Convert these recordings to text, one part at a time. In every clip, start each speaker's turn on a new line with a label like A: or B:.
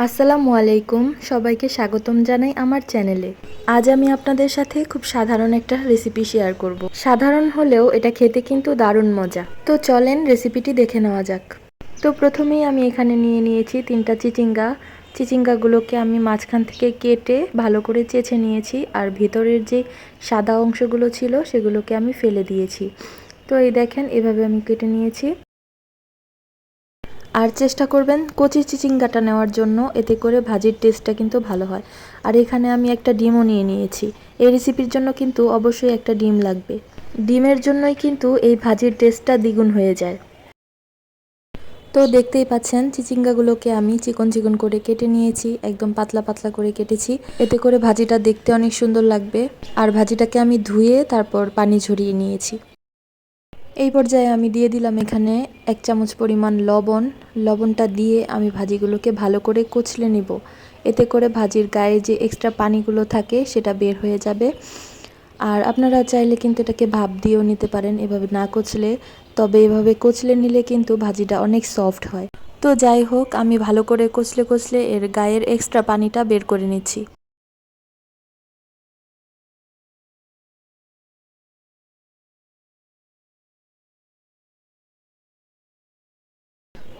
A: আসসালামু আলাইকুম, সবাইকে স্বাগতম জানাই আমার চ্যানেলে। আজ আমি আপনাদের সাথে খুব সাধারণ একটা রেসিপি শেয়ার করব। সাধারণ হলেও এটা খেতে কিন্তু দারুণ মজা। তো চলেন রেসিপিটি দেখে নেওয়া যাক। তো প্রথমেই আমি এখানে নিয়ে নিয়েছি 3টা চিচিঙ্গা। চিচিঙ্গাগুলোকে আমি মাঝখান থেকে কেটে ভালো করে চেঁচে নিয়েছি, আর ভিতরের যে সাদা অংশগুলো ছিল সেগুলোকে আমি ফেলে দিয়েছি। তো এই দেখেন, এভাবে আমি কেটে নিয়েছি। আর চেষ্টা করবেন কচি চিচিঙ্গাটা নেওয়ার জন্য, এতে করে ভাজির টেস্টটা কিন্তু ভালো হয়। আর এখানে আমি একটা ডিমও নিয়ে নিয়েছি। এই রেসিপির জন্য কিন্তু অবশ্যই একটা ডিম লাগবে। ডিমের জন্যই কিন্তু এই ভাজির টেস্টটা দ্বিগুণ হয়ে যায়। তো দেখতেই পাচ্ছেন চিচিঙ্গাগুলোকে আমি চিকন চিকন করে কেটে নিয়েছি, একদম পাতলা পাতলা করে কেটেছি। এতে করে ভাজিটা দেখতে অনেক সুন্দর লাগবে। আর ভাজিটাকে আমি ধুয়ে তারপর পানি ঝরিয়ে নিয়েছি। এই পর্যায়ে আমি দিয়ে দিলাম এখানে 1 চামচ পরিমাণ লবণ। লবণটা দিয়ে আমি ভাজিগুলোকে ভালো করে কচলে নিব। এতে করে ভাজির গায়ে যে এক্সট্রা পানিগুলো থাকে সেটা বের হয়ে যাবে। আর আপনারা চাইলে কিন্তু এটাকে ভাপ দিয়েও নিতে পারেন এভাবে না কচলে, তবে এভাবে কচলে নিলে কিন্তু ভাজিটা অনেক সফট হয়। তো যাই হোক, আমি ভালো করে কচলে কচলে এর গায়ের এক্সট্রা পানিটা বের করে নিচ্ছি।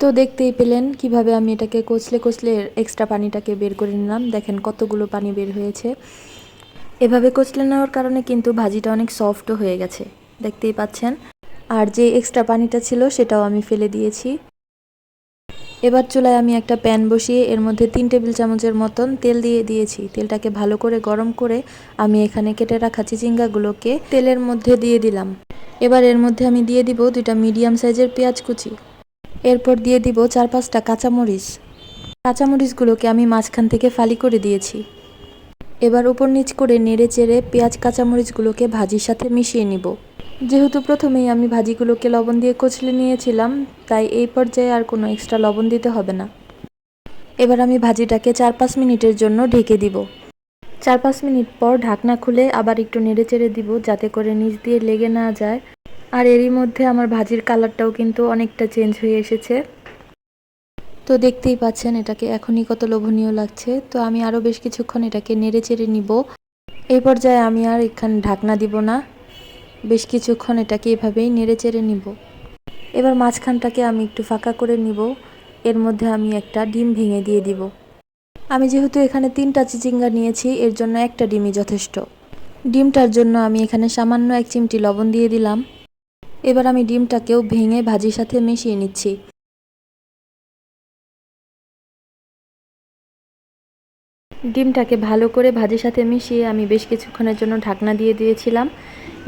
A: তো দেখতেই পেলেন কিভাবে আমি এটাকে কচলে কচলে এক্সট্রা পানিটাকে বের করে নিলাম। দেখেন কতগুলো পানি বের হয়েছে। এভাবে কচলে নেওয়ার কারণে কিন্তু ভাজিটা অনেক সফটও হয়ে গেছে, দেখতেই পাচ্ছেন। আর যে এক্সট্রা পানিটা ছিল সেটাও আমি ফেলে দিয়েছি। এবার চুলায় আমি একটা প্যান বসিয়ে এর মধ্যে 3 টেবিল চামচের মতন তেল দিয়ে দিয়েছি। তেলটাকে ভালো করে গরম করে আমি এখানে কেটে রাখা চিচিঙ্গাগুলোকে তেলের মধ্যে দিয়ে দিলাম। এবার এর মধ্যে আমি দিয়ে দিব 2টা মিডিয়াম সাইজের পেঁয়াজ কুচি। এরপর দিয়ে দিব 4-5টা কাঁচামরিচ। কাঁচামরিচগুলোকে আমি মাঝখান থেকে ফালি করে দিয়েছি। এবার উপর নিচ করে নেড়ে চেড়ে পেঁয়াজ কাঁচামরিচগুলোকে ভাজির সাথে মিশিয়ে নিব। যেহেতু প্রথমেই আমি ভাজিগুলোকে লবণ দিয়ে কচলে নিয়েছিলাম, তাই এই পর্যায়ে আর কোনো এক্সট্রা লবণ দিতে হবে না। এবার আমি ভাজিটাকে 4-5 মিনিটের জন্য ঢেকে দিব। 4-5 মিনিট পর ঢাকনা খুলে আবার একটু নেড়ে চেড়ে দিব, যাতে করে নিচ দিয়ে লেগে না যায়। আর এরই মধ্যে আমার ভাজির কালারটাও কিন্তু অনেকটা চেঞ্জ হয়ে এসেছে। তো দেখতেই পাচ্ছেন এটাকে এখনই কত লোভনীয় লাগছে। তো আমি আরও বেশ কিছুক্ষণ এটাকে নেড়ে চেড়ে নিব। এই পর্যায়ে আমি আর এখানে ঢাকনা দিব না, বেশ কিছুক্ষণ এটাকে এভাবেই নেড়ে চেড়ে নিব। এবার মাঝখানটাকে আমি একটু ফাঁকা করে নিব। এর মধ্যে আমি একটা ডিম ভেঙে দিয়ে দিব। আমি যেহেতু এখানে 3টা চিচিঙ্গা নিয়েছি, এর জন্য একটা ডিমই যথেষ্ট। ডিমটার জন্য আমি এখানে সামান্য 1 চিমটি লবণ দিয়ে দিলাম। এবার আমি ডিমটাকেও ভেঙে ভাজির সাথে মিশিয়ে নিচ্ছি। ডিমটাকে ভালো করে ভাজির সাথে মিশিয়ে আমি বেশ কিছুক্ষণের জন্য ঢাকনা দিয়ে দিয়েছিলাম।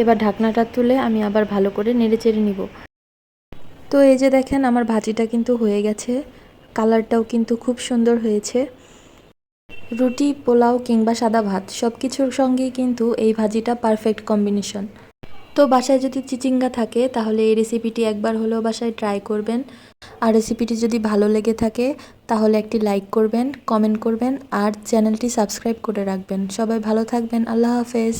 A: এবার ঢাকনাটা তুলে আমি আবার ভালো করে নেড়েচেড়ে নিব। তো এই যে দেখেন আমার ভাজিটা কিন্তু হয়ে গেছে। কালারটাও কিন্তু খুব সুন্দর হয়েছে। রুটি, পোলাও কিংবা সাদা ভাত সব কিছুর সঙ্গেই কিন্তু এই ভাজিটা পারফেক্ট কম্বিনেশন। তো বাসায় যদি চিচিঙ্গা থাকে তাহলে এই রেসিপিটি একবার হলেও বাসায় ট্রাই করবেন। আর রেসিপিটি যদি ভালো লেগে থাকে তাহলে একটি লাইক করবেন, কমেন্ট করবেন আর চ্যানেলটি সাবস্ক্রাইব করে রাখবেন। সবাই ভালো থাকবেন। আল্লাহ হাফেজ।